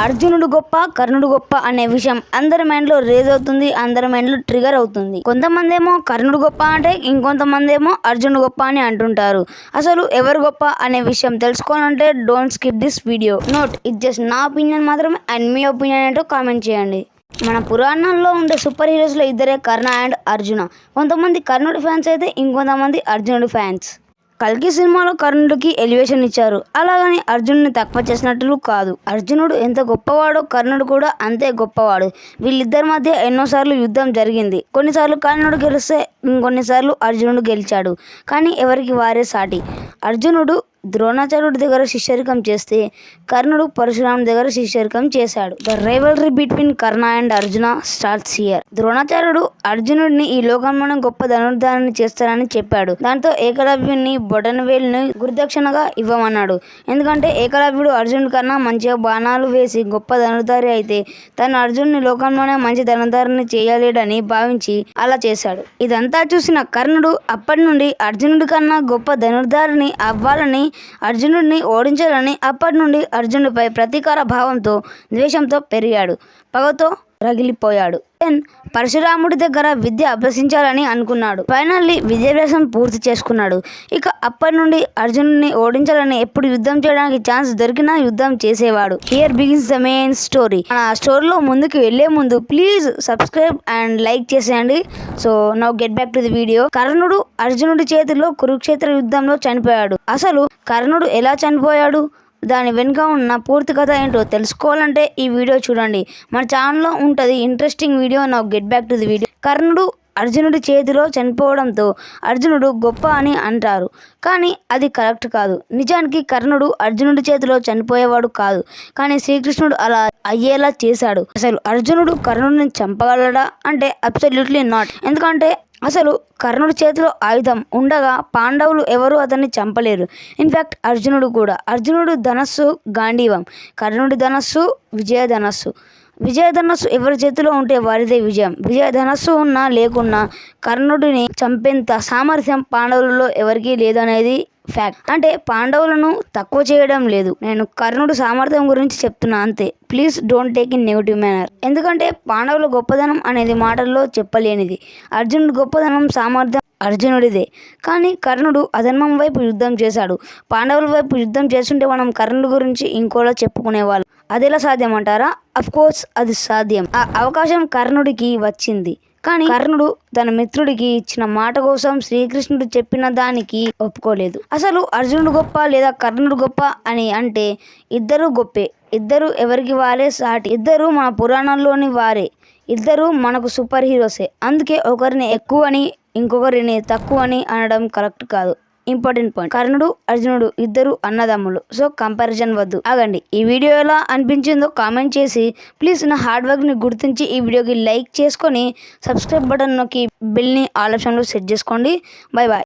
అర్జునుడు గొప్ప కర్ణుడు గొప్ప అనే విషయం అందరి మైండ్ లో రేజ్ అవుతుంది, అందరి మైండ్ లో ట్రిగర్ అవుతుంది. కొంతమంది ఏమో కర్ణుడు గొప్ప అంటే ఇంకొంతమంది ఏమో అర్జునుడు గొప్ప అని అంటుంటారు. అసలు ఎవరు గొప్ప అనే విషయం తెలుసుకోవాలంటే don't skip this video. Note, ఇది జస్ట్ నా ఒపీనియన్ మాత్రమే అండ్ మీ ఒపీనియన్ ఏంటో కామెంట్ చేయండి. మన పురాణాల్లో ఉండే సూపర్ హీరోస్లో ఇద్దరే కర్ణ అండ్ అర్జున. కొంతమంది కర్ణుడి ఫ్యాన్స్ అయితే ఇంకొంతమంది అర్జునుడి ఫ్యాన్స్. కల్కి సినిమాలో కర్ణుడికి ఎలివేషన్ ఇచ్చారు, అలాగని అర్జునుడిని తక్కువ చేసినట్లు కాదు. అర్జునుడు ఎంత గొప్పవాడో కర్ణుడు కూడా అంతే గొప్పవాడు. వీళ్ళిద్దరి మధ్య ఎన్నోసార్లు యుద్ధం జరిగింది. కొన్నిసార్లు కర్ణుడు గెలిస్తే ఇంకొన్నిసార్లు అర్జునుడు గెలిచాడు. కానీ ఎవరికి వారే సాటి. అర్జునుడు ద్రోణాచార్యుడి దగ్గర శిష్యరికం చేస్తే కర్ణుడు పరశురాముడి దగ్గర శిష్యరికం చేశాడు. The rivalry between Karna and Arjuna starts here. ద్రోణాచార్యుడు అర్జునుడిని ఈ లోకంలోనే గొప్ప ధనుర్ధారిని చేస్తారని చెప్పాడు. దాంతో ఏకలవ్యుని బొటనవేలుని గురుదక్షిణగా ఇవ్వమన్నాడు. ఎందుకంటే ఏకలవ్యుడు అర్జునుడి కన్నా మంచిగా బాణాలు వేసి గొప్ప ధనుర్ధారి అయితే తను అర్జునుని లోకంలోనే మంచి ధనుర్ధారిని చేయలేడని భావించి అలా చేశాడు. ఇదంతా చూసిన కర్ణుడు అప్పటి నుండి అర్జునుడి కన్నా గొప్ప ధనుర్ధారిని అవ్వాలని, అర్జునుడిని ఓడించాలని అప్పటి నుండి అర్జునుడిపై ప్రతీకార భావంతో, ద్వేషంతో పెరిగాడు. పగతో రగిలిపోయాడు. పరశురాముడి దగ్గర విద్య అభ్యసించాలని అనుకున్నాడు. ఫైనల్లీ విద్యాభ్యాసం పూర్తి చేసుకున్నాడు. ఇక అప్పటి నుండి అర్జునుడిని ఓడించాలని ఎప్పుడు యుద్ధం చేయడానికి ఛాన్స్ దొరికినా యుద్ధం చేసేవాడు. Here begins the main story. మన స్టోరీలో ముందుకు వెళ్లే ముందు ప్లీజ్ సబ్స్క్రైబ్ అండ్ లైక్ చేసేయండి. So now get back to the video. కర్ణుడు అర్జునుడి చేతిలో కురుక్షేత్ర యుద్ధంలో చనిపోయాడు. అసలు కర్ణుడు ఎలా చనిపోయాడు, దాని వెనుక ఉన్న పూర్తి కథ ఏంటో తెలుసుకోవాలంటే ఈ వీడియో చూడండి. మన ఛానల్లో ఉంటుంది interesting video. Now get back to the video. కర్ణుడు అర్జునుడి చేతిలో చనిపోవడంతో అర్జునుడు గొప్ప అని అంటారు, కానీ అది కరెక్ట్ కాదు. నిజానికి కర్ణుడు అర్జునుడి చేతిలో చనిపోయేవాడు కాదు, కానీ శ్రీకృష్ణుడు అలా అయ్యేలా చేశాడు. అసలు అర్జునుడు కర్ణుడిని చంపగలడా అంటే అబ్సల్యూట్లీ నాట్. ఎందుకంటే అసలు కర్ణుడి చేతిలో ఆయుధం ఉండగా పాండవులు ఎవరు అతన్ని చంపలేరు. ఇన్ఫ్యాక్ట్ అర్జునుడు కూడా. అర్జునుడు ధనస్సు గాంధీవం, కర్ణుడి ధనస్సు విజయధనస్సు. విజయధనస్సు ఎవరి చేతిలో ఉంటే వారిదే విజయం. విజయధనస్సు ఉన్నా లేకున్నా కర్ణుడిని చంపేంత సామర్థ్యం పాండవులలో ఎవరికీ లేదనేది ఫ్యాక్ట్. అంటే పాండవులను తక్కువ చేయడం లేదు, నేను కర్ణుడు సామర్థ్యం గురించి చెప్తున్నా అంతే. Please don't take in negative manner. ఎందుకంటే పాండవుల గొప్పదనం అనేది మాటల్లో చెప్పలేనిది. అర్జునుడి గొప్పదనం సామర్థ్యం అర్జునుడిదే. కానీ కర్ణుడు అధర్మం వైపు యుద్ధం చేశాడు. పాండవుల వైపు యుద్ధం చేస్తుంటే మనం కర్ణుడి గురించి ఇంకోలా చెప్పుకునేవాళ్ళం. అదెలా సాధ్యం అంటారా? అఫ్ కోర్స్ అది సాధ్యం. ఆ అవకాశం కర్ణుడికి వచ్చింది. కానీ కర్ణుడు తన మిత్రుడికి ఇచ్చిన మాట కోసం శ్రీకృష్ణుడు చెప్పిన దానికి ఒప్పుకోలేదు. అసలు అర్జునుడు గొప్ప లేదా కర్ణుడు గొప్ప అని అంటే ఇద్దరు గొప్పే. ఇద్దరు ఎవరికి వారే సాటి. ఇద్దరు మన పురాణాల్లోని వారే. ఇద్దరు మనకు సూపర్ హీరోసే. అందుకే ఒకరిని ఎక్కువని ఇంకొకరిని తక్కువని అనడం కరెక్ట్ కాదు. Important point. కర్ణుడు అర్జునుడు ఇద్దరు అన్నదమ్ములు. సో కంపారిజన్ వద్దు. ఆగండి. ఈ వీడియో ఎలా అనిపించిందో కామెంట్ చేసి ప్లీజ్ నా హార్డ్ వర్క్ని గుర్తించి ఈ వీడియోకి లైక్ చేసుకొని సబ్స్క్రైబ్ బటన్ నొక్కి బెల్ని ఆల్ ఆప్షన్లో సెట్ చేసుకోండి. Bye bye.